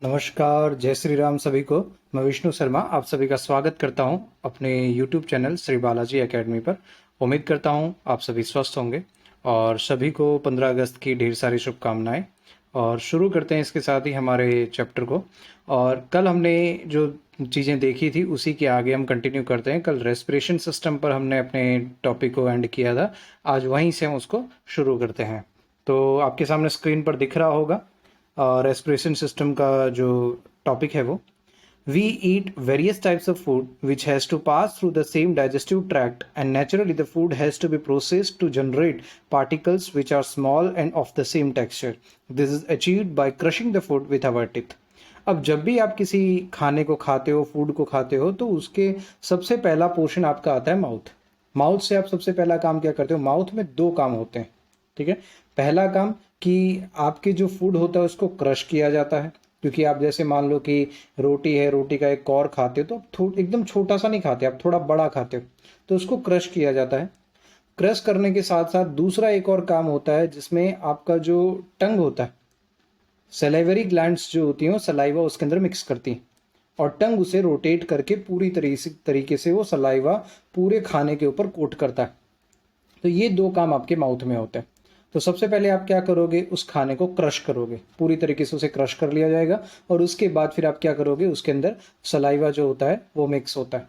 नमस्कार, जय श्री राम सभी को। मैं विष्णु शर्मा आप सभी का स्वागत करता हूं अपने YouTube channel Shri Balaji academy पर। उम्मीद करता हूं आप सभी स्वस्थ होंगे और सभी को 15 अगस्त की ढेर सारी शुभकामनाएं। और शुरू करते हैं इसके साथ ही हमारे चैप्टर को। और कल हमने जो चीज़ें देखी थी उसी के आगे हम कंटिन्यू करते हैं। कल रेस्पिरेशन सिस्टम पर हमने अपने टॉपिक को एंड किया था, आज वहीं से हम उसको शुरू करते हैं। तो आपके सामने स्क्रीन पर दिख रहा होगा रेस्पिरेशन सिस्टम का जो टॉपिक है वो। We eat various types of food which has to pass through the same digestive tract, and naturally the food has to be processed to generate particles which are small and of the same texture. This is achieved by crushing the food with our teeth. अब जब भी आप किसी खाने को खाते हो, food को खाते हो, तो उसके सबसे पहला पोर्शन आपका आता है माउथ। माउथ से आप सबसे पहला काम क्या करते हो? माउथ में दो काम होते हैं, ठीक है। पहला काम कि आपके जो फूड होता है उसको क्रश किया जाता है, क्योंकि आप जैसे मान लो कि रोटी है, रोटी का एक कौर खाते हो तो एकदम छोटा सा नहीं खाते, आप थोड़ा बड़ा खाते हो, तो उसको क्रश किया जाता है। क्रश करने के साथ साथ दूसरा एक और काम होता है जिसमें आपका जो टंग होता है, सलाइवरी ग्लैंड्स जो होती हैं वो सलाइवा उसके अंदर मिक्स करती हैं और टंग उसे रोटेट करके पूरी तरीके से वो सलाइवा पूरे खाने के ऊपर कोट करता है। तो ये दो काम आपके माउथ में होते हैं। तो सबसे पहले आप क्या करोगे? उस खाने को क्रश करोगे, पूरी तरीके से उसे क्रश कर लिया जाएगा और उसके बाद फिर आप क्या करोगे? उसके अंदर सलाइवा जो होता है वो मिक्स होता है।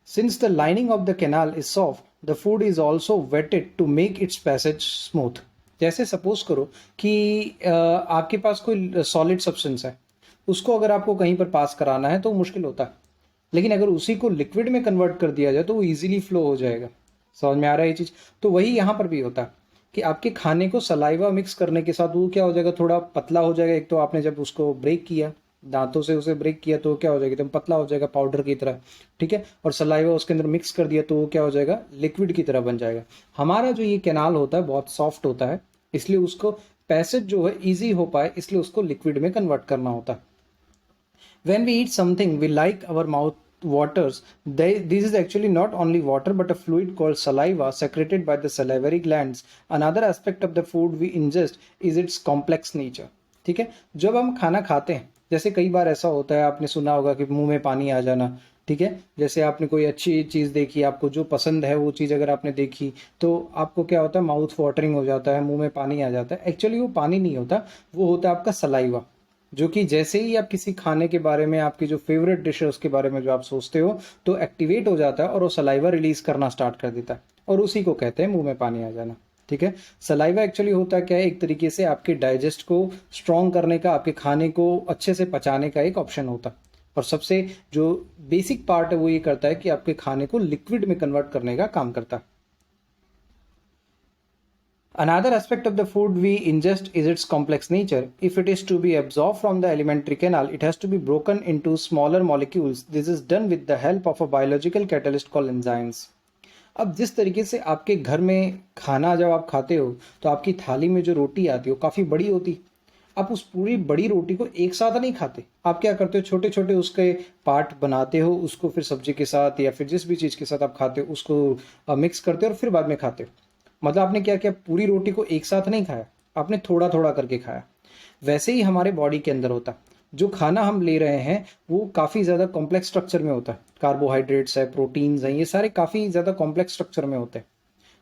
Since the lining of the canal is soft, the food is also wetted to make its passage smooth. जैसे सपोज करो कि आपके पास कोई सॉलिड सब्सटेंस है, उसको अगर आपको कहीं पर पास कराना है तो मुश्किल होता है, लेकिन अगर उसी को लिक्विड में कन्वर्ट कर दिया जाए तो वो इजीली फ्लो हो जाएगा। समझ में आ रहा है ये चीज़? तो वही यहाँ पर भी होता है कि आपके खाने को सलाइवा मिक्स करने के साथ वो क्या हो जाएगा? थोड़ा पतला हो जाएगा। एक तो आपने जब उसको ब्रेक किया, दांतों से उसे ब्रेक किया, तो क्या हो जाएगा? एकदम पतला हो जाएगा, पाउडर की तरह, ठीक है। और सलाइवा उसके अंदर मिक्स कर दिया तो वो क्या हो जाएगा? लिक्विड की तरह बन जाएगा। हमारा जो ये कैनाल होता है बहुत सॉफ्ट होता है, इसलिए उसको पैसेज जो है ईजी हो पाए, इसलिए उसको लिक्विड में कन्वर्ट करना होता है। When we eat something we like, our mouth waters. This is actually not only water but a fluid called saliva secreted by the salivary glands. Another aspect of the food we ingest is its complex nature. ठीक है। जब हम खाना खाते हैं, जैसे कई बार ऐसा होता है, आपने सुना होगा कि मुंह में पानी आ जाना, ठीक है। जैसे आपने कोई अच्छी चीज़ देखी, आपको जो पसंद है वो चीज़ अगर आपने देखी तो आपको क्या होता है? माउथ वाटरिंग हो जाता है, मुंह में पानी आ जाता है। एक्चुअली वो पानी नहीं होता, वो होता है आपका सलाइवा, जो कि जैसे ही आप किसी खाने के बारे में, आपकी जो फेवरेट डिश है उसके बारे में जो आप सोचते हो, तो एक्टिवेट हो जाता है और वो सलाइवा रिलीज करना स्टार्ट कर देता है, और उसी को कहते हैं मुंह में पानी आ जाना, ठीक है। सलाइवा एक्चुअली होता क्या है? एक तरीके से आपके डाइजेस्ट को स्ट्रॉन्ग करने का, आपके खाने को अच्छे से पचाने का एक ऑप्शन होता है। और सबसे जो बेसिक पार्ट है वो ये करता है कि आपके खाने को लिक्विड में कन्वर्ट करने का काम करता है। Another aspect of the food we ingest is its complex nature. If it is to be absorbed from the alimentary canal, it has to be broken into smaller molecules. This is done with the help of a biological catalyst called enzymes. अब जिस तरीके से आपके घर में खाना जब आप खाते हो तो आपकी थाली में जो रोटी आती है वो काफ़ी बड़ी होती। आप उस पूरी बड़ी रोटी को एक साथ नहीं खाते, आप क्या करते हो? छोटे छोटे उसके पार्ट बनाते हो, उसको फिर सब्जी के साथ या फिर जिस भी चीज़ के साथ आप खाते हो उसको मिक्स करते हो और फिर बाद में खाते हो। मतलब आपने क्या किया? पूरी रोटी को एक साथ नहीं खाया, आपने थोड़ा थोड़ा करके खाया। वैसे ही हमारे बॉडी के अंदर होता है। जो खाना हम ले रहे हैं वो काफ़ी ज़्यादा कॉम्प्लेक्स स्ट्रक्चर में होता है। कार्बोहाइड्रेट्स है, प्रोटीन्स हैं, ये सारे काफ़ी ज़्यादा कॉम्प्लेक्स स्ट्रक्चर में होते हैं।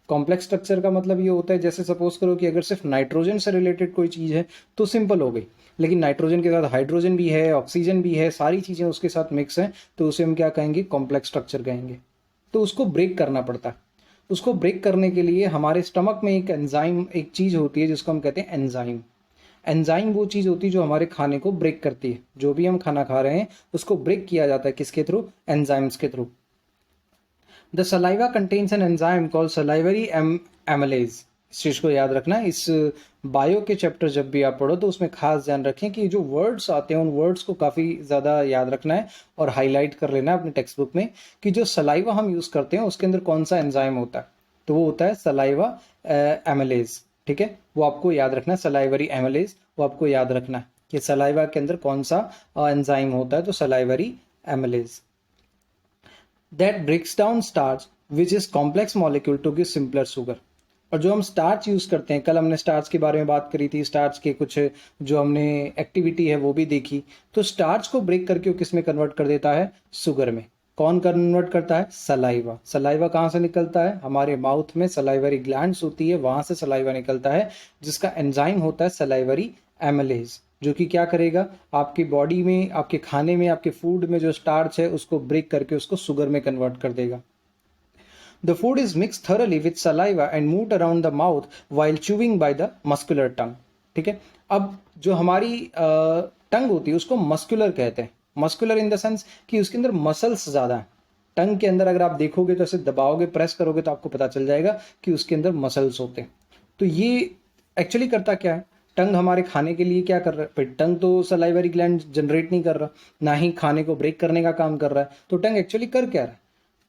कॉम्प्लेक्स स्ट्रक्चर का मतलब ये होता है, जैसे सपोज करो कि अगर सिर्फ नाइट्रोजन से रिलेटेड कोई चीज़ है तो सिंपल हो गई, लेकिन नाइट्रोजन के साथ हाइड्रोजन भी है, ऑक्सीजन भी है, सारी चीज़ें उसके साथ मिक्स हैं, तो उसे हम क्या कहेंगे? कॉम्प्लेक्स स्ट्रक्चर कहेंगे। तो उसको ब्रेक करना पड़ता है। उसको ब्रेक करने के लिए हमारे स्टमक में एक एंजाइम, एक चीज़ होती है जिसको हम कहते हैं एंजाइम। एंजाइम वो चीज़ होती है जो हमारे खाने को ब्रेक करती है। जो भी हम खाना खा रहे हैं उसको ब्रेक किया जाता है, किसके थ्रू? एंजाइम्स के through. The saliva contains an enzyme called salivary amylase. इस चीज़ को याद रखना। इस बायो के चैप्टर जब भी आप पढ़ो तो उसमें खास ध्यान रखें कि जो वर्ड्स आते हैं उन वर्ड्स को काफ़ी ज़्यादा याद रखना है और हाईलाइट कर लेना है अपने टेक्स्ट बुक में कि जो सलाइवा हम यूज़ करते हैं उसके अंदर कौन सा एंजाइम होता है। तो वो होता है सलाइवा एमिलेज, ठीक है। वो आपको याद रखना है, सलाइवरी एमिलेज, वो आपको याद रखना है कि सलाइवा के अंदर कौन सा एंजाइम होता है। तो salivary amylase that breaks down starch which is complex molecule to give simpler sugar. और जो हम स्टार्च यूज़ करते हैं, कल हमने स्टार्च के बारे में बात करी थी, स्टार्च के कुछ जो हमने एक्टिविटी है वो भी देखी। तो स्टार्च को ब्रेक करके वो किस में कन्वर्ट कर देता है? शुगर में। कौन कन्वर्ट करता है? सलाइवा। सलाइवा कहाँ से निकलता है? हमारे माउथ में सलाइवरी ग्लैंड्स होती है, वहाँ से सलाइवा निकलता है, जिसका एंजाइम होता है सलाइवरी एमिलेज, जो कि क्या करेगा? आपकी बॉडी में, आपके खाने में, आपके फूड में जो स्टार्च है उसको ब्रेक करके उसको शुगर में कन्वर्ट कर देगा। The food is mixed thoroughly with saliva and moved around the mouth while chewing by the muscular tongue. ठीक है। अब जो हमारी टंग होती है उसको मस्कुलर कहते हैं। मस्कुलर इन द सेंस कि उसके अंदर मसल्स ज़्यादा हैं। टंग के अंदर अगर आप देखोगे तो ऐसे दबाओगे, प्रेस करोगे तो आपको पता चल जाएगा कि उसके अंदर मसल्स होते हैं। तो ये एक्चुअली करता क्या है? टंग हमारे खाने के लिए क्या कर रहा है? भाई टंग तो सलाइवरी ग्लैंड जनरेट नहीं कर रहा, ना ही खाने को ब्रेक करने का काम कर रहा है। तो टंग एक्चुअली कर क्या रहा है?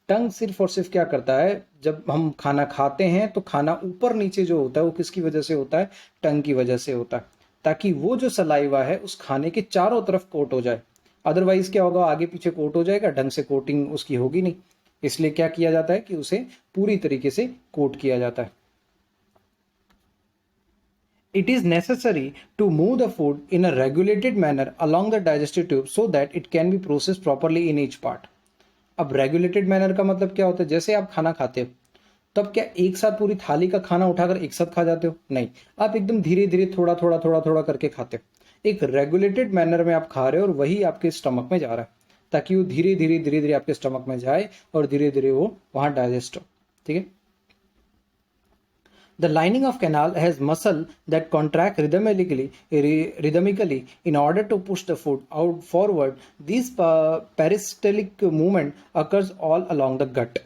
टंग सिर्फ और सिर्फ क्या करता है? जब हम खाना खाते हैं तो खाना ऊपर नीचे जो होता है वो किसकी वजह से होता है? टंग की वजह से होता है, ताकि वो जो सलाइवा है उस खाने के चारों तरफ कोट हो जाए। अदरवाइज क्या होगा? आगे पीछे कोट हो जाएगा, ढंग से कोटिंग उसकी होगी नहीं। इसलिए क्या किया जाता है कि उसे पूरी तरीके से कोट किया जाता है। It is necessary to move the food in a regulated manner along the digestive tube so that it can be processed properly in each part. अब रेगुलेटेड मैनर का मतलब क्या होता है? जैसे आप खाना खाते हो तब क्या एक साथ पूरी थाली का खाना उठाकर एक साथ खा जाते हो? नहीं, आप एकदम धीरे धीरे थोड़ा थोड़ा थोड़ा थोड़ा करके खाते हो। एक रेगुलेटेड मैनर में आप खा रहे हो और वही आपके स्टमक में जा रहा है, ताकि वो धीरे धीरे धीरे धीरे आपके स्टमक में जाए और धीरे धीरे वो वहाँ डाइजेस्ट हो। ठीक है। The lining of canal has muscle that contract rhythmically in order to push the food out forward. These peristaltic movement occurs all along the gut.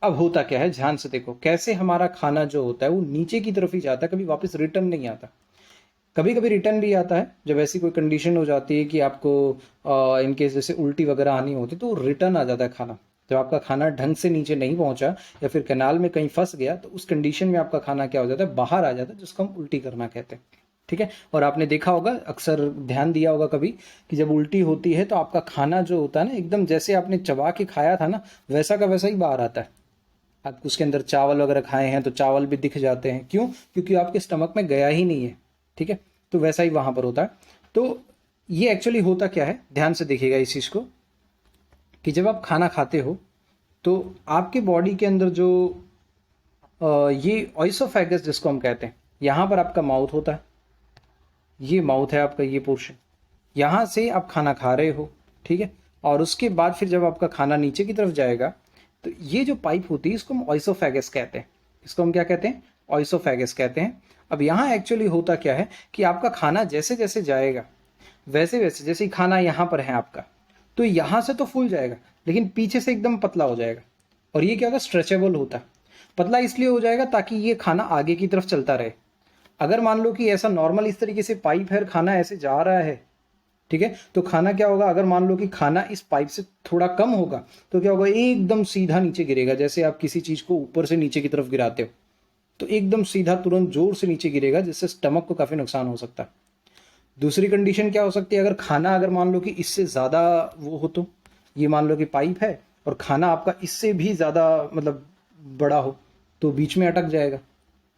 अब होता क्या है? ध्यान से देखो कैसे हमारा खाना जो होता है वो नीचे की तरफ ही जाता है, कभी वापस रिटर्न नहीं आता। कभी कभी रिटर्न भी आता है, जब ऐसी कोई कंडीशन हो जाती है कि आपको इनकेस जैसे उल्टी वगैरह आनी होती तो रिटर्न आ जाता है खाना। जब आपका खाना ढंग से नीचे नहीं पहुंचा या फिर कैनाल में कहीं फंस गया तो उस कंडीशन में आपका खाना क्या हो जाता है? बाहर आ जाता है, जिसको हम उल्टी करना कहते हैं। ठीक है। और आपने देखा होगा, अक्सर ध्यान दिया होगा कभी, कि जब उल्टी होती है तो आपका खाना जो होता है ना, एकदम जैसे आपने चबा के खाया था ना वैसा का वैसा ही बाहर आता है। आप उसके अंदर चावल वगैरह खाए हैं तो चावल भी दिख जाते हैं। क्यों? क्योंकि आपके स्टमक में गया ही नहीं है। ठीक है। तो वैसा ही वहां पर होता है। तो ये एक्चुअली होता क्या है? ध्यान से देखिएगा इस चीज को, कि जब आप खाना खाते हो तो आपके बॉडी के अंदर जो ये ऑइसोफेगस जिसको हम कहते हैं, यहाँ पर आपका माउथ होता है। ये माउथ है आपका, ये पोर्शन, यहाँ से आप खाना खा रहे हो। ठीक है। और उसके बाद फिर जब आपका खाना नीचे की तरफ जाएगा तो ये जो पाइप होती है इसको हम ऑइसोफेगस कहते हैं। इसको हम क्या कहते हैं? ऑइसोफेगस कहते हैं। अब यहाँ एक्चुअली होता क्या है कि आपका खाना जैसे जैसे जाएगा वैसे वैसे, जैसे ही खाना यहाँ पर है आपका, तो यहाँ से तो फूल जाएगा लेकिन पीछे से एकदम पतला हो जाएगा। और ये क्या होगा? स्ट्रेचेबल होता है। पतला इसलिए हो जाएगा ताकि ये खाना आगे की तरफ चलता रहे। अगर मान लो कि ऐसा नॉर्मल इस तरीके से पाइप है, खाना ऐसे जा रहा है, ठीक है, तो खाना क्या होगा? अगर मान लो कि खाना इस पाइप से थोड़ा कम होगा तो क्या होगा? एकदम सीधा नीचे गिरेगा। जैसे आप किसी चीज को ऊपर से नीचे की तरफ गिराते हो तो एकदम सीधा तुरंत जोर से नीचे गिरेगा, जिससे स्टमक को काफी नुकसान हो सकता है। दूसरी कंडीशन क्या हो सकती है? अगर खाना अगर मान लो कि इससे ज्यादा वो हो, तो ये मान लो कि पाइप है और खाना आपका इससे भी ज्यादा मतलब बड़ा हो, तो बीच में अटक जाएगा।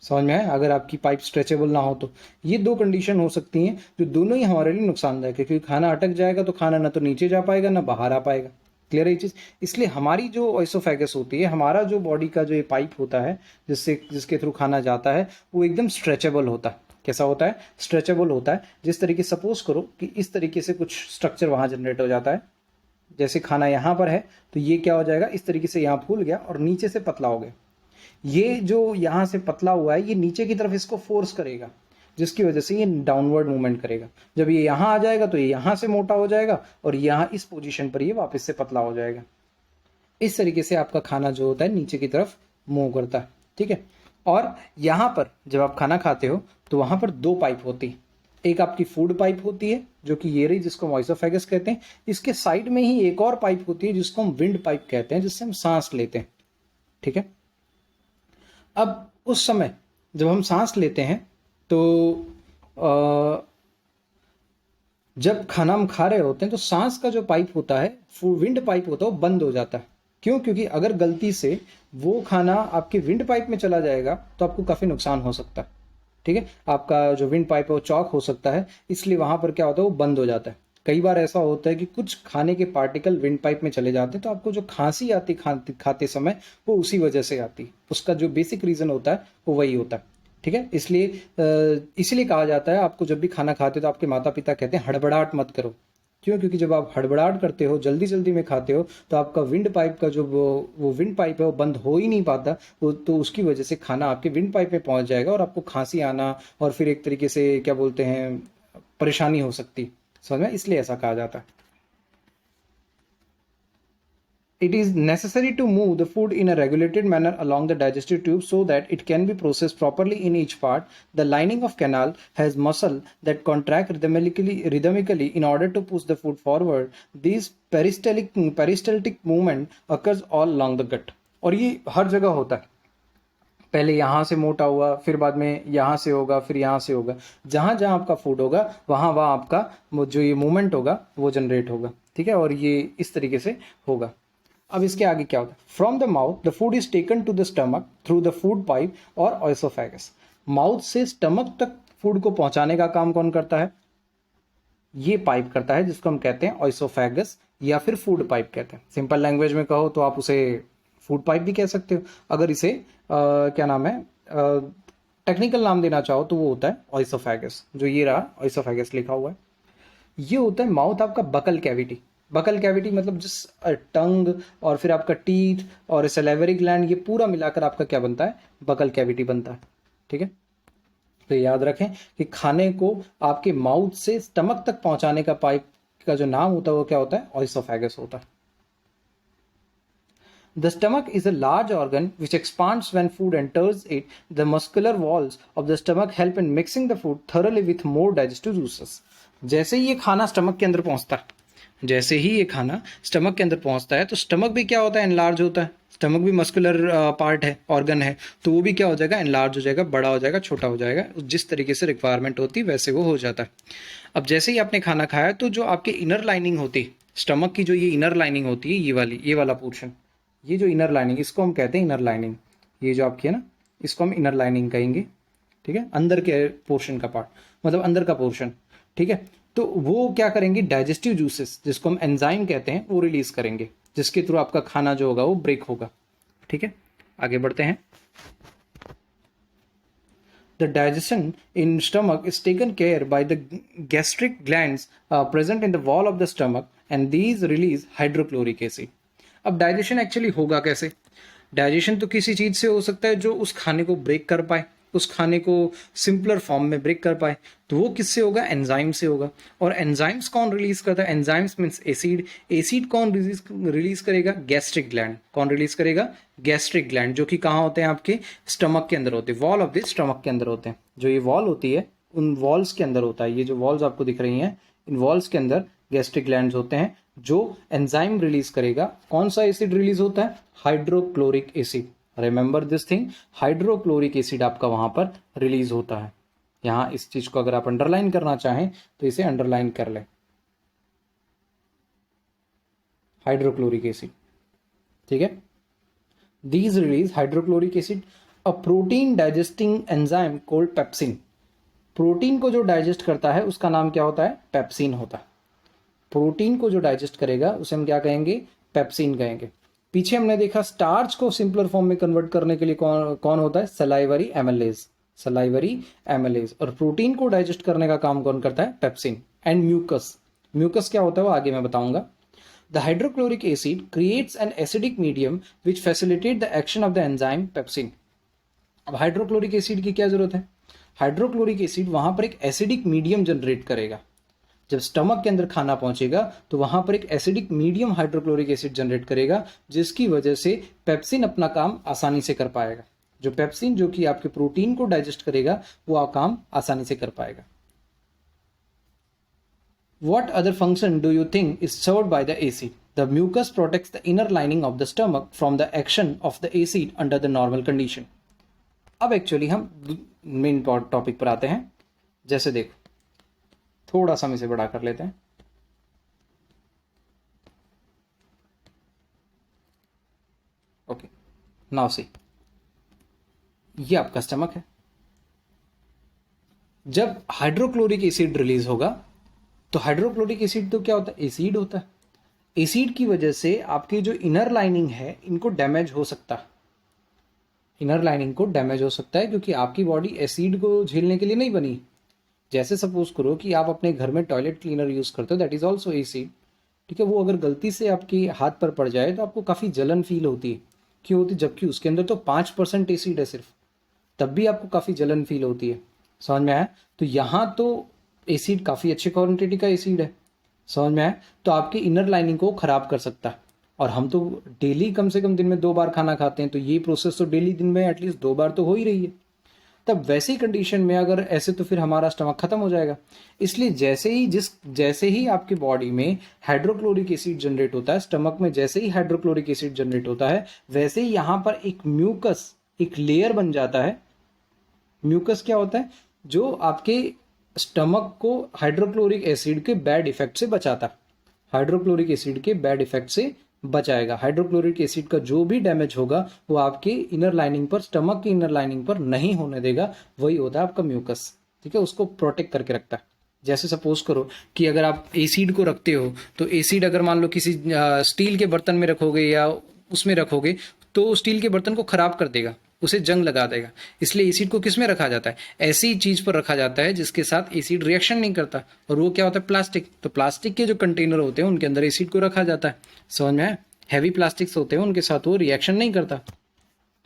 समझ में आया? अगर आपकी पाइप स्ट्रेचेबल ना हो तो ये दो कंडीशन हो सकती हैं जो दोनों ही हमारे लिए नुकसानदायक है, क्योंकि खाना अटक जाएगा तो खाना ना तो नीचे जा पाएगा ना बाहर आ पाएगा। क्लियर है ये चीज? इसलिए हमारी जो ऑइसोफेगस होती है, हमारा जो बॉडी का जो ये पाइप होता है जिसके थ्रू खाना जाता है, वो एकदम स्ट्रेचेबल होता है। कैसा होता है? स्ट्रेचेबल होता है। जिस तरीके सपोज करो कि इस तरीके से कुछ स्ट्रक्चर वहां जनरेट हो जाता है। जैसे खाना यहाँ पर है तो ये क्या हो जाएगा? इस तरीके से यहाँ फूल गया और नीचे से पतला हो गया। ये जो यहाँ से पतला हुआ है ये नीचे की तरफ इसको फोर्स करेगा, जिसकी वजह से ये डाउनवर्ड मूवमेंट करेगा। जब ये यहाँ आ जाएगा तो ये यहाँ से मोटा हो जाएगा और यहाँ इस पोजीशन पर ये वापस से पतला हो जाएगा। इस तरीके से आपका खाना जो होता है नीचे की तरफ मूव करता है। ठीक है। और यहाँ पर जब आप खाना खाते हो तो वहाँ पर दो पाइप होती है। एक आपकी फूड पाइप होती है जो कि ये रही, जिसको हम ऑइसोफेगस कहते हैं। इसके साइड में ही एक और पाइप होती है जिसको हम विंड पाइप कहते हैं, जिससे हम सांस लेते हैं। ठीक है। अब उस समय जब हम सांस लेते हैं तो जब खाना हम खा रहे होते हैं तो सांस का जो पाइप होता है, विंड पाइप होता है, वो बंद हो जाता है। क्यों? क्योंकि अगर गलती से वो खाना आपके विंड पाइप में चला जाएगा तो आपको काफ़ी नुकसान हो सकता है। ठीक है, आपका जो विंड पाइप है वो चॉक हो सकता है, इसलिए वहाँ पर क्या होता है वो बंद हो जाता है। कई बार ऐसा होता है कि कुछ खाने के पार्टिकल विंड पाइप में चले जाते हैं, तो आपको जो खांसी आती खाते समय वो उसी वजह से आती है। उसका जो बेसिक रीज़न होता है वो वही होता है। ठीक है, इसलिए कहा जाता है आपको जब भी खाना खाते हो तो आपके माता पिता कहते हैं हड़बड़ाहट मत करो। क्यों? क्योंकि जब आप हड़बड़ाहट करते हो, जल्दी जल्दी में खाते हो, तो आपका विंड पाइप का जो वो विंड पाइप है वो बंद हो ही नहीं पाता। वो तो उसकी वजह से खाना आपके विंड पाइप में पहुंच जाएगा और आपको खांसी आना और फिर एक तरीके से क्या बोलते हैं परेशानी हो सकती। समझ में? इसलिए ऐसा कहा जाता है। It is necessary to move the food in a regulated manner along the digestive tube so that it can be processed properly in each part. The lining of canal has muscle that contract rhythmically in order to push the food forward. This peristaltic movement occurs all along the gut. और ये हर जगह होता है। पहले यहाँ से मोटा हुआ, फिर बाद में यहाँ से होगा, फिर यहाँ से होगा। जहाँ जहाँ आपका फूड होगा वहाँ वहाँ आपका जो ये मूवमेंट होगा वो जनरेट होगा। ठीक है, और ये इस तरीके से होगा। अब इसके आगे क्या होता है? From the mouth the food is taken to the stomach through the food pipe और ऑइसोफेगस। माउथ से स्टमक तक फूड को पहुंचाने का काम कौन करता है? ये पाइप करता है, जिसको हम कहते हैं ऑइसोफेगस या फिर फूड पाइप कहते हैं। सिंपल लैंग्वेज में कहो तो आप उसे फूड पाइप भी कह सकते हो। अगर इसे क्या नाम है टेक्निकल नाम देना चाहो तो वो होता है ऑइसोफेगस। जो ये रहा ऑइसोफेगस लिखा हुआ है, ये होता है माउथ आपका बकल कैविटी। बकल कैविटी मतलब जिस टंग और फिर आपका टीथ और सैलिवरी ग्लैंड, ये पूरा मिलाकर आपका क्या बनता है? बकल कैविटी बनता है। ठीक है, तो याद रखें कि खाने को आपके माउथ से स्टमक तक पहुंचाने का पाइप का जो नाम होता है वो क्या होता है? ऑइसोफेगस होता है। The stomach is a large organ which expands when food enters it. The muscular walls of the stomach help in mixing the food thoroughly with more digestive juices. जैसे ही ये खाना स्टमक के अंदर पहुंचता है, जैसे ही ये खाना स्टमक के अंदर पहुंचता है तो स्टमक भी क्या होता है? एनलार्ज होता है। स्टमक भी मस्कुलर पार्ट है, ऑर्गन है, तो वो भी क्या हो जाएगा? एनलार्ज हो जाएगा, बड़ा हो जाएगा, छोटा हो जाएगा। जिस तरीके से रिक्वायरमेंट होती है वैसे वो हो जाता है। अब जैसे ही आपने खाना खाया तो जो आपके इनर लाइनिंग होती है स्टमक की, जो ये इनर लाइनिंग होती है, ये वाला पोर्शन, ये जो इनर लाइनिंग, इसको हम कहते हैं इनर लाइनिंग। ये जो आपकी है ना, इसको हम इनर लाइनिंग कहेंगे। ठीक है, अंदर के पोर्शन का पार्ट, मतलब अंदर का पोर्शन। ठीक है, तो वो क्या करेंगे? डाइजेस्टिव जूसेस, जिसको हम एंजाइम कहते हैं, वो रिलीज करेंगे, जिसके थ्रू आपका खाना जो होगा वो ब्रेक होगा। ठीक है, आगे बढ़ते हैं। The digestion in stomach is taken care by the gastric glands present in the wall of the stomach, and these release hydrochloric acid. अब डाइजेशन एक्चुअली होगा कैसे? डाइजेशन तो किसी चीज़ से हो सकता है जो उस खाने को ब्रेक कर पाए, उस खाने को सिंपलर फॉर्म में ब्रेक कर पाए। तो वो किससे होगा? एंजाइम से होगा। और एंजाइम्स कौन रिलीज करता है? Enzymes means acid. एसिड कौन रिलीज करेगा? Gastric gland. कौन रिलीज करेगा? गैस्ट्रिक ग्लैंड, जो कि कहाँ होते हैं? आपके स्टमक के अंदर होते हैं, वॉल ऑफ द स्टमक के अंदर होते हैं। जो ये वॉल होती है उन वॉल्स के अंदर होता है। ये जो वॉल्स आपको दिख रही हैं, इन वॉल्स के अंदर गैस्ट्रिक ग्लैंड्स होते हैं जो एंजाइम रिलीज करेगा। कौन सा एसिड रिलीज होता है? Hydrochloric acid. Remember this thing, hydrochloric acid आपका वहां पर रिलीज होता है। यहां इस चीज को अगर आप अंडरलाइन करना चाहें तो इसे अंडरलाइन कर लें, हाइड्रोक्लोरिक एसिड। ठीक है, these release hydrochloric acid, a protein digesting enzyme called pepsin. Protein को जो डाइजेस्ट करता है उसका नाम क्या होता है? पेप्सिन होता है। प्रोटीन को जो डाइजेस्ट करेगा उसे हम क्या कहेंगे? पेप्सिन कहेंगे। पीछे हमने देखा स्टार्च को सिंपलर फॉर्म में कन्वर्ट करने के लिए कौन कौन होता है? Salivary amylase. Salivary amylase. और प्रोटीन को डाइजेस्ट करने का काम कौन करता है? पेप्सिन। And mucus. म्यूकस क्या होता है वो आगे मैं बताऊंगा। The hydrochloric acid creates an acidic medium which facilitate the action of the enzyme pepsin. अब हाइड्रोक्लोरिक एसिड की क्या जरूरत है? हाइड्रोक्लोरिक एसिड वहां पर एक एसिडिक मीडियम जनरेट करेगा। जब स्टमक के अंदर खाना पहुंचेगा तो वहां पर एक acidic medium hydrochloric acid generate करेगा, जिसकी वजह से पेप्सिन अपना काम आसानी से कर पाएगा। जो पेप्सिन जो कि आपके प्रोटीन को डाइजेस्ट करेगा वो काम आसानी से कर पाएगा। What other function do you think is served by the acid? The mucus protects the inner lining of the stomach from the action of the acid under the normal condition. अब actually हम main topic पर आते हैं। जैसे देखो, थोड़ा सा हम इसे बड़ा कर लेते हैं। नाउ सी, ये आपका स्टमक है। जब हाइड्रोक्लोरिक एसिड रिलीज होगा, तो हाइड्रोक्लोरिक एसिड तो क्या होता है, एसिड होता है। एसिड की वजह से आपकी जो इनर लाइनिंग है इनको डैमेज हो सकता है, इनर लाइनिंग को डैमेज हो सकता है, क्योंकि आपकी बॉडी एसिड को झेलने के लिए नहीं बनी। जैसे सपोज करो कि आप अपने घर में टॉयलेट क्लीनर यूज करते हो, दैट इज ऑल्सो एसिड, ठीक है। वो अगर गलती से आपकी हाथ पर पड़ जाए तो आपको काफ़ी जलन फील होती है। क्यों होती, जबकि उसके अंदर तो 5% एसिड है सिर्फ, तब भी आपको काफ़ी जलन फील होती है। समझ में आया? तो यहाँ तो एसिड काफ़ी अच्छे क्वांटिटी का एसिड है, समझ में आया? तो आपकी इनर लाइनिंग को खराब कर सकता है। और हम तो डेली कम से कम दिन में 2 बार खाना खाते हैं, तो ये प्रोसेस तो डेली दिन में एटलीस्ट 2 बार तो हो ही रही है। तब वैसी कंडीशन में अगर ऐसे, तो फिर हमारा स्टमक खत्म हो जाएगा। इसलिए जैसे ही आपकी बॉडी में हाइड्रोक्लोरिक एसिड जनरेट होता है, स्टमक में जैसे ही हाइड्रोक्लोरिक एसिड जनरेट होता है, वैसे ही यहाँ पर एक म्यूकस, एक लेयर बन जाता है। म्यूकस क्या होता है, जो आपके स्टमक को हाइड्रोक्लोरिक एसिड के बैड इफेक्ट से बचाता है, हाइड्रोक्लोरिक एसिड के बैड इफेक्ट से बचाएगा। हाइड्रोक्लोरिक एसिड का जो भी डैमेज होगा वो आपके इनर लाइनिंग पर, स्टमक की इनर लाइनिंग पर नहीं होने देगा। वही होता है आपका म्यूकस, ठीक है। उसको प्रोटेक्ट करके रखता है। जैसे सपोज करो कि अगर आप एसिड को रखते हो, तो एसिड अगर मान लो किसी स्टील के बर्तन में रखोगे या उसमें रखोगे, तो स्टील के बर्तन को खराब कर देगा, उसे जंग लगा देगा। इसलिए एसिड को किस में रखा जाता है, ऐसी चीज पर रखा जाता है जिसके साथ एसिड रिएक्शन नहीं करता। और वो क्या होता है, प्लास्टिक। तो प्लास्टिक के जो कंटेनर होते हैं उनके अंदर एसिड को रखा जाता है। समझ में आया? हैवी प्लास्टिक्स होते हैं उनके साथ वो रिएक्शन नहीं करता,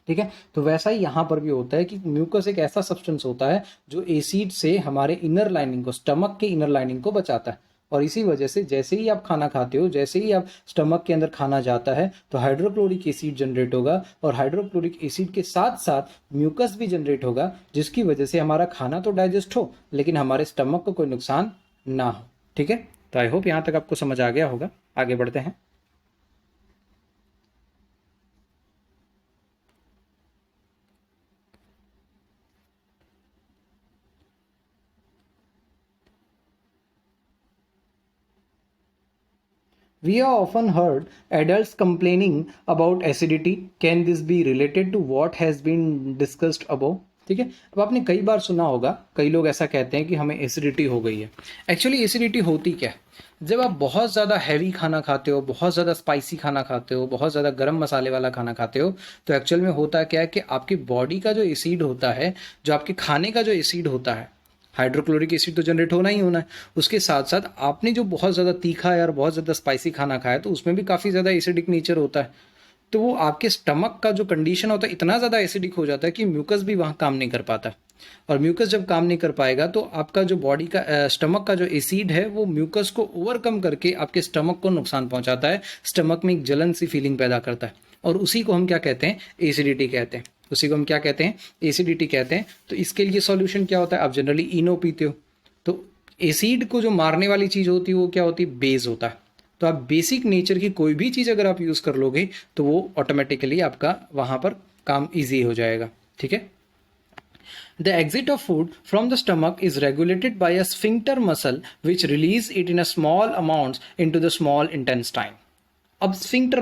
ठीक है। तो वैसा ही यहाँ पर भी होता है कि म्यूकस एक ऐसा सब्सटेंस होता है जो एसिड से हमारे इनर लाइनिंग को, स्टमक के इनर लाइनिंग को बचाता है। और इसी वजह से जैसे ही आप खाना खाते हो, जैसे ही आप स्टमक के अंदर खाना जाता है, तो हाइड्रोक्लोरिक एसिड जनरेट होगा, और हाइड्रोक्लोरिक एसिड के साथ साथ म्यूकस भी जनरेट होगा, जिसकी वजह से हमारा खाना तो डाइजेस्ट हो, लेकिन हमारे स्टमक को कोई नुकसान ना हो, ठीक है। तो आई होप यहाँ तक आपको समझ आ गया होगा। आगे बढ़ते हैं। We have often heard adults complaining about acidity. Can this be related to what has been discussed above? ठीक है। अब आपने कई बार सुना होगा, कई लोग ऐसा कहते हैं कि हमें एसिडिटी हो गई है। एक्चुअली एसिडिटी होती क्या है, जब आप बहुत ज़्यादा हैवी खाना खाते हो, बहुत ज़्यादा स्पाइसी खाना खाते हो, बहुत ज़्यादा गर्म मसाले वाला खाना खाते हो, तो एक्चुअल में होता क्या है कि आपकी बॉडी का जो एसिड होता है, जो आपके खाने का जो एसिड होता है, हाइड्रोक्लोरिक एसिड तो जनरेट होना ही होना है। उसके साथ साथ आपने जो बहुत ज़्यादा तीखा है और बहुत ज़्यादा स्पाइसी खाना खाया, तो उसमें भी काफ़ी ज़्यादा एसिडिक नेचर होता है। तो वो आपके स्टमक का जो कंडीशन होता है इतना ज़्यादा एसिडिक हो जाता है कि म्यूकस भी वहाँ काम नहीं कर पाता। और म्यूकस जब काम नहीं कर पाएगा, तो आपका जो बॉडी का स्टमक का जो एसिड है, वो म्यूकस को ओवरकम करके आपके स्टमक को नुकसान पहुंचाता है, स्टमक में एक जलन सी फीलिंग पैदा करता है। और उसी को हम क्या कहते हैं, एसिडिटी कहते हैं। उसी को हम क्या कहते हैं, एसिडिटी कहते हैं। तो इसके लिए सॉल्यूशन क्या होता है, आप जनरली इनो पीते हो, तो एसिड को जो मारने वाली चीज़ होती है वो क्या होती है, बेस होता है। तो आप बेसिक नेचर की कोई भी चीज़ अगर आप यूज़ कर लोगे, तो वो ऑटोमेटिकली आपका वहाँ पर काम ईजी हो जाएगा, ठीक है। The exit of food from the stomach is regulated by a sphincter muscle which release it in a small amounts into the small intestine. अब स्फिंक्टर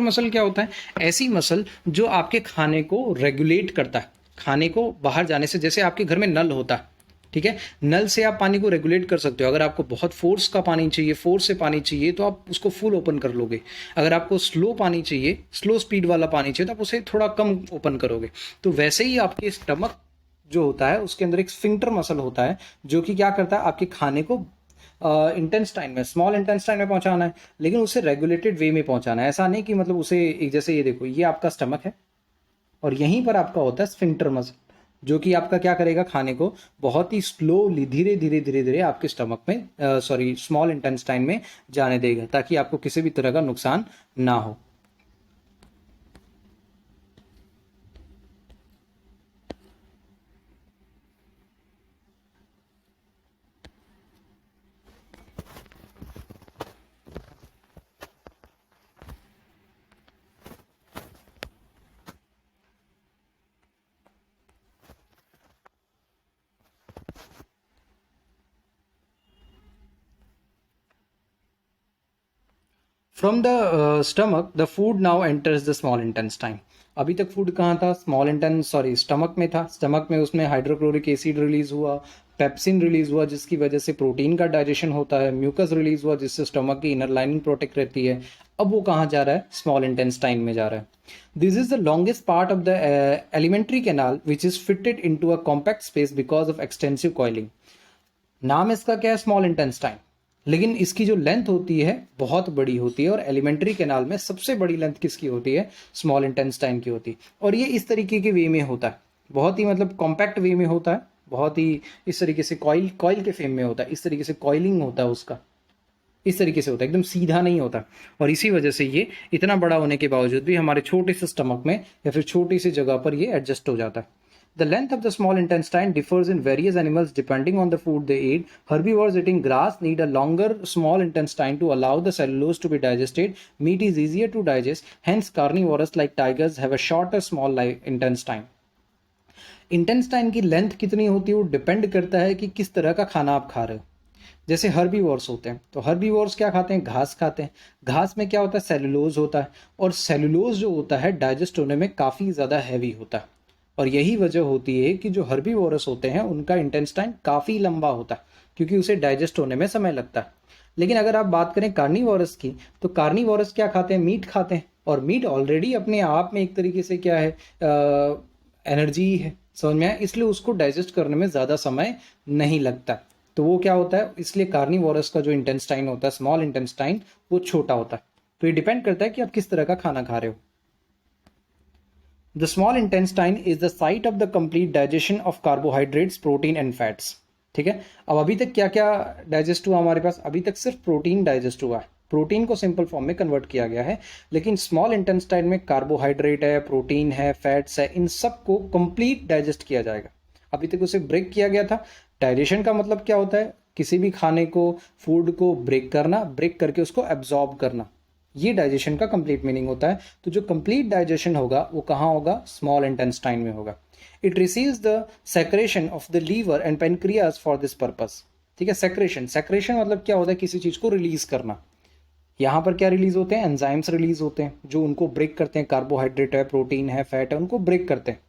मसल क्या होता है, ऐसी मसल जो आपके खाने को रेगुलेट करता है, खाने को बाहर जाने से। जैसे आपके घर में नल होता है, ठीक है, नल से आप पानी को रेगुलेट कर सकते हो। अगर आपको बहुत फोर्स का पानी चाहिए, फोर्स से पानी चाहिए, तो आप उसको फुल ओपन कर लोगे। अगर आपको स्लो पानी चाहिए, स्लो स्पीड वाला पानी चाहिए, तो आप उसे थोड़ा कम ओपन करोगे। तो वैसे ही आपके स्टमक जो होता है उसके अंदर एक स्फिंक्टर मसल होता है, जो कि क्या करता है, आपके खाने को इंटेंस्टाइन में, स्मॉल इंटेंस्टाइन में पहुंचाना है, लेकिन उसे रेगुलेटेड वे में पहुंचाना है। ऐसा नहीं कि मतलब उसे जैसे ये देखो, ये आपका स्टमक है और यहीं पर आपका होता है स्फिंक्टर मसल, जो कि आपका क्या करेगा, खाने को बहुत ही स्लोली, धीरे धीरे धीरे धीरे आपके स्टमक में, सॉरी, स्मॉल इंटेंस्टाइन में जाने देगा, ताकि आपको किसी भी तरह का नुकसान ना हो। From the stomach the food now enters the small intestine. अभी तक फूड कहाँ था? स्टमक में था। स्टमक में उसमें हाइड्रोक्लोरिक एसिड रिलीज हुआ, पेप्सिन रिलीज हुआ जिसकी वजह से प्रोटीन का डाइजेशन होता है, म्यूकस रिलीज हुआ जिससे स्टमक की इनर लाइनिंग प्रोटेक्ट रहती है। अब वो कहाँ जा रहा है? स्मॉल इंटेस्टाइन में जा रहा है। This is the longest part of the alimentary canal which is fitted into a compact space because of extensive coiling. नाम इसका क्या है? स्मॉल इंटेस्टाइन, लेकिन इसकी जो लेंथ होती है बहुत बड़ी होती है। और एलिमेंट्री कैनाल में सबसे बड़ी लेंथ किसकी होती है? स्मॉल इंटेस्टाइन की होती है। और ये इस तरीके के वे में होता है, बहुत ही मतलब कॉम्पैक्ट वे में होता है, बहुत ही इस तरीके से कॉइल कॉइल के फेम में होता है, इस तरीके से कॉइलिंग होता है उसका, इस तरीके से होता है, एकदम सीधा नहीं होता। और इसी वजह से ये इतना बड़ा होने के बावजूद भी हमारे छोटे से स्टमक में या फिर छोटी सी जगह पर ये एडजस्ट हो जाता है। The length of the small intestine differs in various animals depending on the food they eat. Herbivores eating grass need a longer small intestine to allow the cellulose to be digested. Meat is easier to digest. Hence, carnivores like tigers have a shorter small intestine. Intestine की length कितनी होती है वो depend करता है कि किस तरह का खाना आप खा रहे हो। जैसे हर्बीवोर्स होते हैं तो हर्बीवोर्स क्या खाते हैं? घास खाते हैं। घास में क्या होता है? सेलुलोज होता है। और सेलुलोज जो होता है डाइजेस्ट होने में काफ़ी ज़्यादा हैवी होता है। और यही वजह होती है कि जो हर्बीवोरस होते हैं उनका इंटेस्टाइन काफ़ी लंबा होता है क्योंकि उसे डाइजेस्ट होने में समय लगता है। लेकिन अगर आप बात करें कार्निवोरस की तो कार्निवोरस क्या खाते हैं? मीट खाते हैं। और मीट ऑलरेडी अपने आप में एक तरीके से क्या है? एनर्जी है, समझ में आया? इसलिए उसको डाइजेस्ट करने में ज़्यादा समय नहीं लगता। तो वो क्या होता है? इसलिए कार्निवोरस का जो इंटेस्टाइन होता है, स्मॉल इंटेस्टाइन, वो छोटा होता है। तो ये डिपेंड करता है कि आप किस तरह का खाना खा रहे हो। The small intestine is the site of the complete digestion of carbohydrates, protein and fats. ठीक है। अब अभी तक क्या क्या डाइजेस्ट हुआ हमारे पास? अभी तक सिर्फ प्रोटीन डाइजेस्ट हुआ है, प्रोटीन को सिंपल फॉर्म में कन्वर्ट किया गया है। लेकिन स्मॉल इंटेस्टाइन में कार्बोहाइड्रेट है, प्रोटीन है, फैट्स है, इन सबको कंप्लीट डाइजेस्ट किया जाएगा। अभी तक उसे ब्रेक किया गया था। डाइजेशन का मतलब क्या होता है? किसी भी खाने को, फूड को ब्रेक करना, ब्रेक करके उसको एब्जॉर्ब करना, ये डाइजेशन का कंप्लीट मीनिंग होता है। तो जो कंप्लीट डाइजेशन होगा वो कहाँ होगा? स्मॉल इंटेस्टाइन में होगा। It receives the secretion of the liver and pancreas for this purpose. ठीक है। सेक्रेशन, सेक्रेशन मतलब क्या होता है? किसी चीज को रिलीज करना। यहाँ पर क्या रिलीज होते हैं? एंजाइम्स रिलीज होते हैं जो उनको ब्रेक करते हैं। कार्बोहाइड्रेट है, प्रोटीन है, फैट है, उनको ब्रेक करते हैं।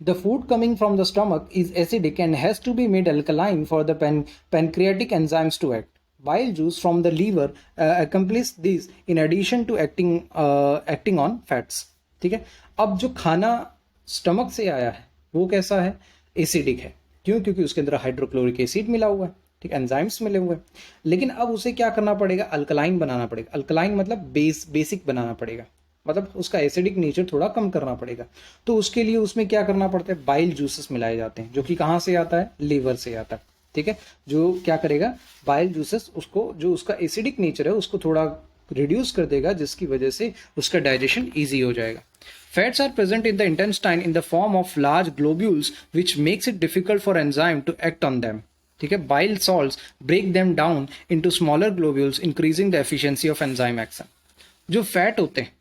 The food coming from the stomach is acidic and has to be made alkaline for the pancreatic enzymes to act. Bile juice from the liver accomplishes this in addition to acting on fats. ठीक है। अब जो खाना stomach से आया है वो कैसा है? एसिडिक है। क्यों? क्योंकि उसके अंदर हाइड्रोक्लोरिक एसिड मिला हुआ है, ठीक, एंजाइम्स मिले हुए हैं। लेकिन अब उसे क्या करना पड़ेगा? अल्कलाइन बनाना पड़ेगा। अल्कलाइन मतलब बेसिक बनाना पड़ेगा, मतलब उसका एसिडिक नेचर थोड़ा कम करना पड़ेगा। तो उसके लिए उसमें क्या करना पड़ता है? बाइल जूसेस मिलाए जाते हैं, जो कि कहाँ से आता है? लीवर से आता है। ठीक है। जो क्या करेगा? बाइल जूसेस उसको, जो उसका एसिडिक नेचर है उसको थोड़ा रिड्यूस कर देगा, जिसकी वजह से उसका डाइजेशन ईजी हो जाएगा। Fats are present in the intestine in the form of large globules which makes it difficult for enzyme to act on them. ठीक है। Bile salts break them down into smaller globules increasing the efficiency of enzyme action. जो fat होते हैं,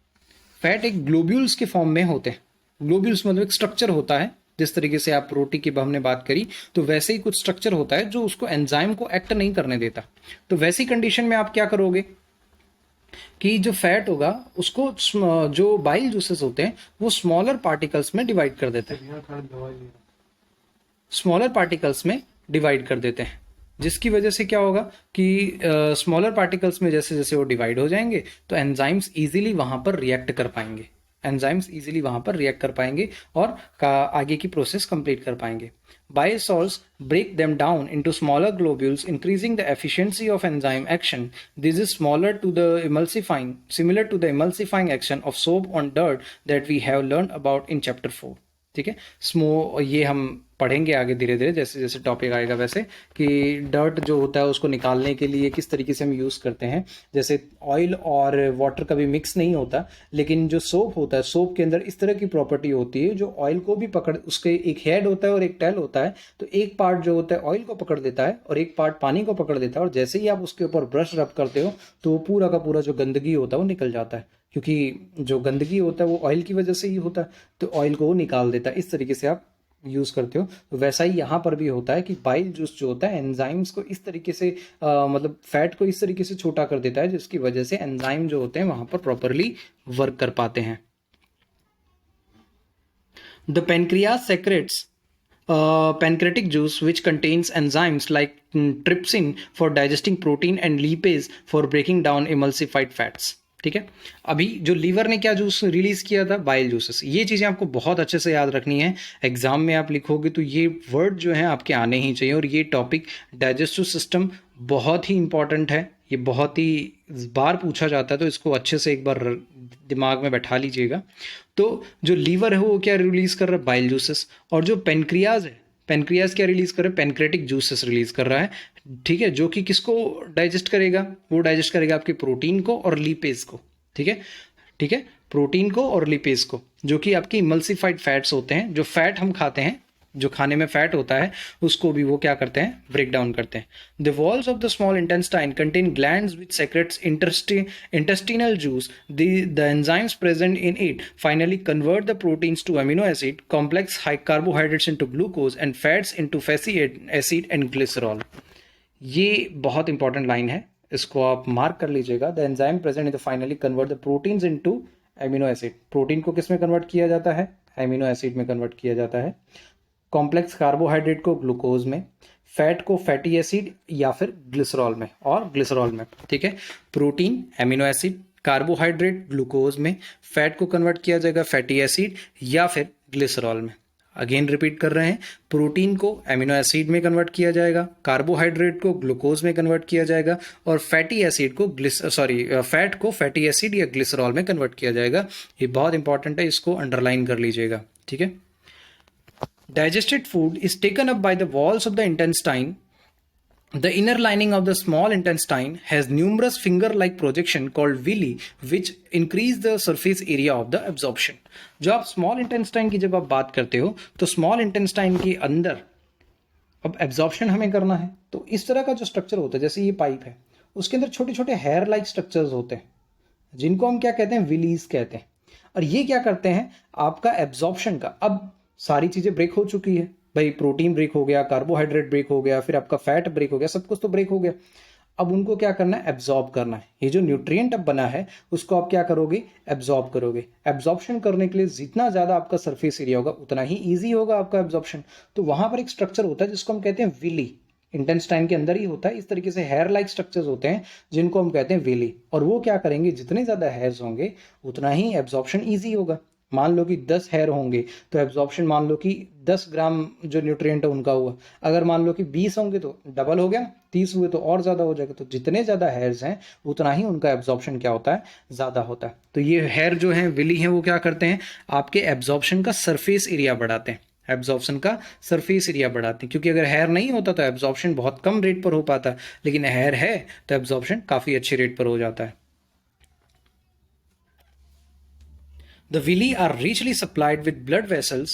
fat एक globules के form में होते हैं। ग्लोब्यूल्स मतलब एक स्ट्रक्चर होता है, जिस तरीके से आप रोटी की हमने बात करी, तो वैसे ही कुछ स्ट्रक्चर होता है जो उसको एंजाइम को एक्ट नहीं करने देता। तो वैसी कंडीशन में आप क्या करोगे कि जो फैट होगा उसको जो बाइल जूसेस होते हैं वो स्मॉलर पार्टिकल्स में डिवाइड कर देते हैं, स्मॉलर पार्टिकल्स में डिवाइड कर देते हैं, जिसकी वजह से क्या होगा कि स्मॉलर पार्टिकल्स में जैसे जैसे वो डिवाइड हो जाएंगे तो एंजाइम्स इजीली वहां पर रिएक्ट कर पाएंगे, एंजाइम्स इजीली वहां पर रिएक्ट कर पाएंगे और आगे की प्रोसेस कंप्लीट कर पाएंगे। Bile salts break them down into smaller globules, increasing the efficiency of enzyme action. This is similar to the emulsifying action of soap on dirt that we have learned about in chapter 4. ठीक है। ये हम पढ़ेंगे आगे धीरे धीरे जैसे जैसे टॉपिक आएगा, वैसे कि डर्ट जो होता है उसको निकालने के लिए किस तरीके से हम यूज़ करते हैं। जैसे ऑयल और वाटर कभी मिक्स नहीं होता, लेकिन जो सोप होता है, सोप के अंदर इस तरह की प्रॉपर्टी होती है जो ऑयल को भी पकड़, उसके एक हेड होता है और एक टेल होता है, तो एक पार्ट जो होता है ऑयल को पकड़ देता है और एक पार्ट पानी को पकड़ देता है, और जैसे ही आप उसके ऊपर ब्रश रब करते हो तो वो पूरा का पूरा जो गंदगी होता है वो निकल जाता है, क्योंकि जो गंदगी होता है वो ऑयल की वजह से ही होता है, तो ऑयल को वो निकाल देता है। इस तरीके से आप यूज़ करते हो, तो वैसा ही यहाँ पर भी होता है कि बाइल जूस जो होता है एंजाइम्स को इस तरीके से मतलब फैट को इस तरीके से छोटा कर देता है जिसकी वजह से एंजाइम जो होते हैं वहाँ पर प्रॉपरली वर्क कर पाते हैं। The pancreas secretes pancreatic juice which contains enzymes like trypsin for digesting protein and lipase for breaking down emulsified fats। ठीक है, अभी जो लीवर ने क्या जूस रिलीज किया था, बाइल जूसेस। ये चीज़ें आपको बहुत अच्छे से याद रखनी है, एग्जाम में आप लिखोगे तो ये वर्ड जो है आपके आने ही चाहिए। और ये टॉपिक डाइजेस्टिव सिस्टम बहुत ही इंपॉर्टेंट है, ये बहुत ही बार पूछा जाता है, तो इसको अच्छे से एक बार दिमाग में बैठा लीजिएगा। तो जो लीवर है वो क्या रिलीज कर रहा है, बाइल जूसेस। और जो पेनक्रियाज है, पेनक्रियाज क्या रिलीज कर रहा है, पेनक्रेटिक जूसेस रिलीज कर रहा है। ठीक है, जो कि किसको डाइजेस्ट करेगा, वो डाइजेस्ट करेगा आपके प्रोटीन को और लिपेज को। ठीक है, ठीक है, प्रोटीन को और लिपेज को, जो कि आपकी इमल्सिफाइड फैट्स होते हैं। जो फैट हम खाते हैं, जो खाने में फैट होता है, उसको भी वो क्या करते हैं, ब्रेक डाउन करते हैं। The walls of the small intestine contain glands which secrets intestinal juice. The enzymes present in it finally convert the proteins to amino acid, complex high carbohydrates into glucose, and fats into fatty acid and glycerol। ये बहुत important line है, इसको आप mark कर लीजिएगा। The enzyme present in the finally convert the proteins into amino acid. Protein को किस में कन्वर्ट किया जाता है, एमिनो एसिड में कन्वर्ट किया जाता है। कॉम्प्लेक्स कार्बोहाइड्रेट को ग्लूकोज में, फैट को फैटी एसिड या फिर ग्लिसरॉल में, और ग्लिसरॉल में। ठीक है, protein amino acid, carbohydrate glucose में, फैट को कन्वर्ट किया जाएगा फैटी एसिड या फिर ग्लिसरॉल में। अगेन रिपीट कर रहे हैं, प्रोटीन को एमिनो एसिड में कन्वर्ट किया जाएगा, कार्बोहाइड्रेट को ग्लूकोज में कन्वर्ट किया जाएगा, और फैटी एसिड को फैट को फैटी एसिड या ग्लिसरॉल में कन्वर्ट किया जाएगा। ये बहुत इंपॉर्टेंट है, इसको अंडरलाइन कर लीजिएगा। ठीक है, digested food is taken up by the walls of the intestine. The inner lining of the small intestine has numerous finger-like projection called villi, which increase the surface area of the absorption। जो आप small intestine की जब आप बात करते हो, तो small intestine के अंदर अब एब्जॉर्प्शन हमें करना है, तो इस तरह का जो स्ट्रक्चर होता है, जैसे ये पाइप है, उसके अंदर छोटे छोटे हेयर लाइक स्ट्रक्चर्स होते हैं, जिनको हम क्या कहते हैं, विलीज कहते हैं। और ये क्या करते हैं, आपका एब्जॉर्प्शन का, अब सारी चीज़ें ब्रेक हो चुकी है भाई, प्रोटीन ब्रेक हो गया, कार्बोहाइड्रेट ब्रेक हो गया, फिर आपका फैट ब्रेक हो गया, सब कुछ तो ब्रेक हो गया। अब उनको क्या करना है, एब्जॉर्ब करना है। ये जो न्यूट्रिएंट अब बना है उसको आप क्या करोगे, एब्जॉर्ब करोगे। एब्जॉर्प्शन करने के लिए जितना ज़्यादा आपका सरफेस एरिया होगा उतना ही ईजी होगा आपका एब्जॉर्प्शन। तो वहाँ पर एक स्ट्रक्चर होता है जिसको हम कहते हैं विली, इंटेस्टाइन के अंदर ही होता है। इस तरीके से हेयर लाइक स्ट्रक्चर्स होते हैं जिनको हम कहते हैं विली। और वो क्या करेंगे, जितने ज़्यादा हेयर्स होंगे उतना ही एब्जॉर्प्शन ईजी होगा। मान लो कि 10 हेयर होंगे तो एब्जॉर्प्शन मान लो कि 10 ग्राम जो न्यूट्रिएंट है उनका हुआ। अगर मान लो कि 20 होंगे तो डबल हो गया, 30 हुए तो और ज़्यादा हो जाएगा। तो जितने ज़्यादा हेयर्स हैं उतना ही उनका एब्जॉर्प्शन क्या होता है, ज़्यादा होता है। तो ये हेयर जो हैं, विली हैं, वो क्या करते हैं, आपके एब्जॉर्प्शन का सरफेस एरिया बढ़ाते हैं। एब्जॉर्प्शन का सरफेस एरिया बढ़ाते हैं, क्योंकि अगर हेयर नहीं होता तो एब्जॉर्प्शन बहुत कम रेट पर हो पाता, लेकिन हेयर है तो एब्जॉर्प्शन काफ़ी अच्छे रेट पर हो जाता है। The villi are richly supplied with blood vessels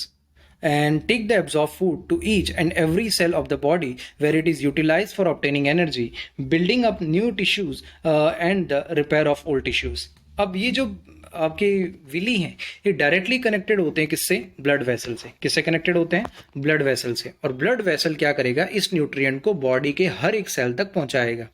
and take the absorbed food to each and every cell of the body, where it is utilized for obtaining energy, building up new tissues and the repair of old tissues। अब ये जो आपके Willie हैं, ये directly connected होते हैं किससे, blood vessel से। किससे कनेक्टेड होते हैं, ब्लड वेसल से। और ब्लड वेसल क्या करेगा, इस न्यूट्रिएंट को बॉडी के हर एक सेल तक पहुंचाएगा।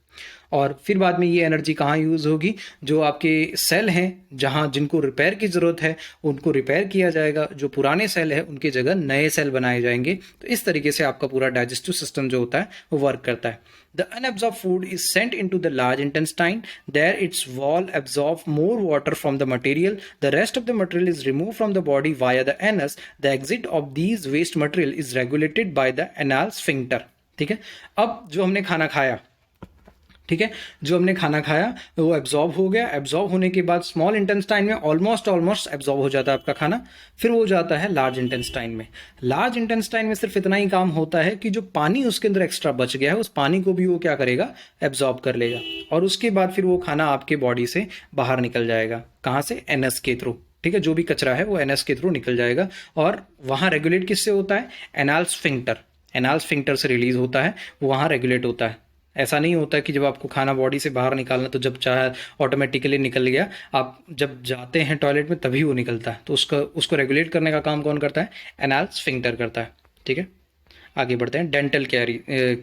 और फिर बाद में ये एनर्जी कहाँ यूज़ होगी, जो आपके सेल हैं जहाँ जिनको रिपेयर की ज़रूरत है उनको रिपेयर किया जाएगा, जो पुराने सेल है उनकी जगह नए सेल बनाए जाएंगे। तो इस तरीके से आपका पूरा डाइजेस्टिव सिस्टम जो होता है वो वर्क करता है। The unabsorbed food is sent into the large intestine. There its wall absorbs more water from the material. The rest of the material is removed from the body via the anus. The exit of these waste material is regulated by the anal sphincter। ठीक है, अब जो हमने खाना खाया, ठीक है, जो हमने खाना खाया वो एब्जॉर्ब हो गया। एब्जॉर्ब होने के बाद स्मॉल इंटेस्टाइन में ऑलमोस्ट एब्जॉर्ब हो जाता है आपका खाना, फिर वो जाता है लार्ज इंटेस्टाइन में। लार्ज इंटेस्टाइन में सिर्फ इतना ही काम होता है कि जो पानी उसके अंदर एक्स्ट्रा बच गया है उस पानी को भी वो क्या करेगा, एब्जॉर्ब कर लेगा। और उसके बाद फिर वो खाना आपके बॉडी से बाहर निकल जाएगा। कहाँ से, एनएस के थ्रू। ठीक है, जो भी कचरा है वो एनएस के थ्रू निकल जाएगा। और वहाँ रेगुलेट किससे होता है, एनाल स्फिंक्टर। एनाल स्फिंक्टर से रिलीज होता है, वो वहाँ रेगुलेट होता है। ऐसा नहीं होता कि जब आपको खाना बॉडी से बाहर निकालना तो जब चाहे ऑटोमेटिकली निकल गया, आप जब जाते हैं टॉयलेट में तभी वो निकलता है। तो उसको रेगुलेट करने का काम कौन करता है, एनाल स्फिंक्टर करता है। ठीक है, आगे बढ़ते हैं।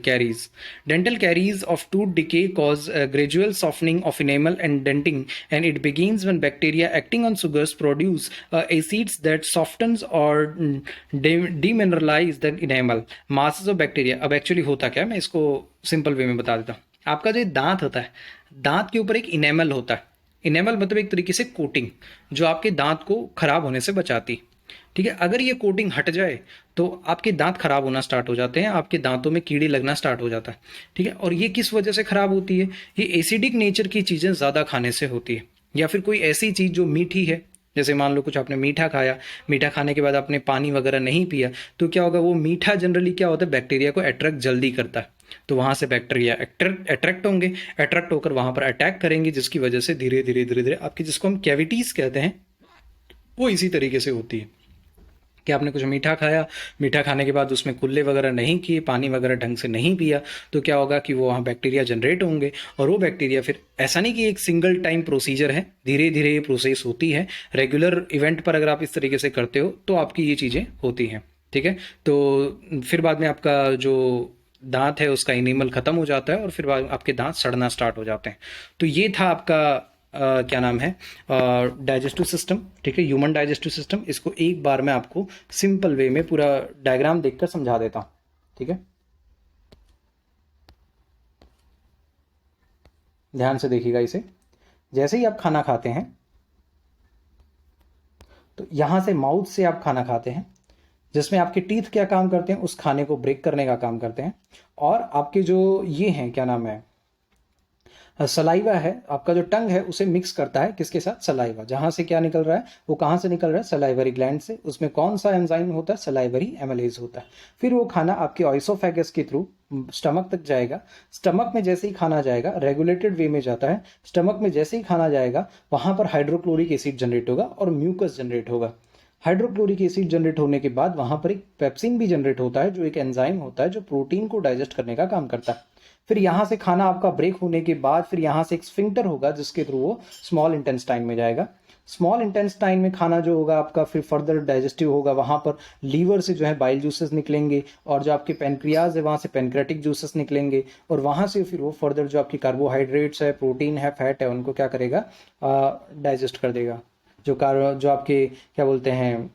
Caries dental caries of tooth decay cause gradual softening of enamel and denting, and it begins when bacteria acting on sugars produce acids that softens or demineralise the enamel masses of bacteria. अब actually होता क्या है, मैं इसको simple way में बता देता हूँ। आपका जो दांत होता है, दांत के ऊपर एक इनेमल होता है। इनेमल मतलब एक तरीके से कोटिंग, जो आपके दांत को खराब होने से बचाती। ठीक है, अगर ये कोटिंग हट जाए तो आपके दांत खराब होना स्टार्ट हो जाते हैं, आपके दांतों में कीड़े लगना स्टार्ट हो जाता है। ठीक है, और ये किस वजह से खराब होती है? ये एसिडिक नेचर की चीज़ें ज़्यादा खाने से होती है, या फिर कोई ऐसी चीज़ जो मीठी है, जैसे मान लो कुछ आपने मीठा खाया, मीठा खाने के बाद आपने पानी वगैरह नहीं पिया, तो क्या होगा, वो मीठा जनरली क्या होता है, बैक्टीरिया को अट्रैक्ट जल्दी करता है। तो वहां से बैक्टीरिया अट्रैक्ट होंगे, अट्रैक्ट होकर वहां पर अटैक करेंगे, जिसकी वजह से धीरे धीरे धीरे धीरे आपकी, जिसको हम कैविटीज कहते हैं, वो इसी तरीके से होती है कि आपने कुछ मीठा खाया, मीठा खाने के बाद उसमें कुल्ले वगैरह नहीं किए, पानी वगैरह ढंग से नहीं पिया, तो क्या होगा कि वो वहाँ बैक्टीरिया जनरेट होंगे, और वो बैक्टीरिया फिर, ऐसा नहीं कि एक सिंगल टाइम प्रोसीजर है, धीरे धीरे ये प्रोसेस होती है। रेगुलर इवेंट पर अगर आप इस तरीके से करते हो तो आपकी ये चीज़ें होती हैं। ठीक है, तो फिर बाद में आपका जो दांत है उसका इनेमल खत्म हो जाता है, और फिर बाद आपके दांत सड़ना स्टार्ट हो जाते हैं। तो ये था आपका क्या नाम है, डाइजेस्टिव सिस्टम। ठीक है, ह्यूमन डाइजेस्टिव सिस्टम। इसको एक बार मैं आपको सिंपल वे में पूरा डायग्राम देखकर समझा देता हूँ। ठीक है, ध्यान से देखिएगा इसे। जैसे ही आप खाना खाते हैं, तो यहां से माउथ से आप खाना खाते हैं, जिसमें आपके टीथ क्या काम करते हैं, उस खाने को ब्रेक करने का काम करते हैं। और आपके जो ये हैं, क्या नाम है, सलाइवा है, आपका जो टंग है उसे मिक्स करता है किसके साथ, सलाइवा। जहां से क्या निकल रहा है, वो कहां से निकल रहा है, सलाइवरी ग्लैंड से। उसमें कौन सा एंजाइम होता है, सलाइवरी एमिलेज होता है। फिर वो खाना आपके ऑइसोफेगस के थ्रू स्टमक तक जाएगा। स्टमक में जैसे ही खाना जाएगा, रेगुलेटेड वे में जाता है, स्टमक में जैसे ही खाना जाएगा वहां पर हाइड्रोक्लोरिक एसिड जनरेट होगा और म्यूकस जनरेट होगा। हाइड्रोक्लोरिक एसिड जनरेट होने के बाद वहां पर एक पेप्सिन भी जनरेट होता है, जो एक एंजाइम होता है जो प्रोटीन को डाइजेस्ट करने का काम करता है। फिर यहाँ से खाना आपका ब्रेक होने के बाद फिर यहाँ से एक स्फिंक्टर होगा, जिसके थ्रू वो स्मॉल इंटेस्टाइन में जाएगा। स्मॉल इंटेस्टाइन में खाना जो होगा आपका फिर फर्दर डाइजेस्टिव होगा, वहाँ पर लीवर से जो है बाइल जूसेस निकलेंगे, और जो आपके पेनक्रियाज है वहाँ से पेनक्रेटिक जूसेस निकलेंगे, और वहाँ से फिर वो फर्दर जो आपकी कार्बोहाइड्रेट्स है, प्रोटीन है, फैट है, उनको क्या करेगा, डाइजेस्ट कर देगा। जो आपके क्या बोलते हैं,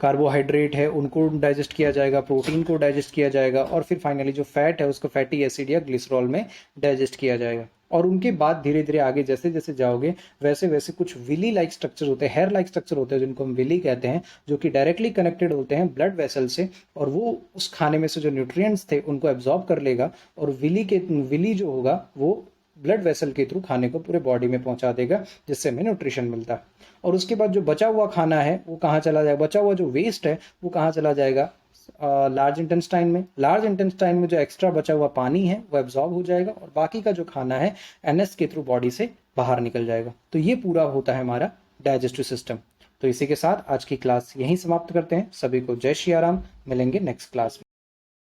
कार्बोहाइड्रेट है उनको डाइजेस्ट किया जाएगा, प्रोटीन को डाइजेस्ट किया जाएगा, और फिर फाइनली जो फैट है उसको फैटी एसिड या ग्लिसरॉल में डाइजेस्ट किया जाएगा। और उनके बाद धीरे धीरे आगे जैसे जैसे जाओगे वैसे वैसे कुछ विली लाइक स्ट्रक्चर होते हैं, हेयर लाइक स्ट्रक्चर होते हैं, जिनको हम विली कहते हैं, जो कि डायरेक्टली कनेक्टेड होते हैं ब्लड वेसल से, और वो उस खाने में से जो न्यूट्रिएंट्स थे उनको एब्जॉर्ब कर लेगा, और विली जो होगा वो ब्लड वेसल के थ्रू खाने को पूरे बॉडी में पहुंचा देगा, जिससे हमें न्यूट्रिशन मिलता है। और उसके बाद जो बचा हुआ खाना है वो कहाँ चला जाएगा, बचा हुआ जो वेस्ट है वो कहाँ चला जाएगा, लार्ज इंटेस्टाइन में। लार्ज इंटेस्टाइन में जो एक्स्ट्रा बचा हुआ पानी है वो एब्जॉर्ब हो जाएगा, और बाकी का जो खाना है एनएस के थ्रू बॉडी से बाहर निकल जाएगा। तो ये पूरा होता है हमारा डाइजेस्टिव सिस्टम। तो इसी के साथ आज की क्लास यहीं समाप्त करते हैं। सभी को जय श्री राम, मिलेंगे नेक्स्ट क्लास में।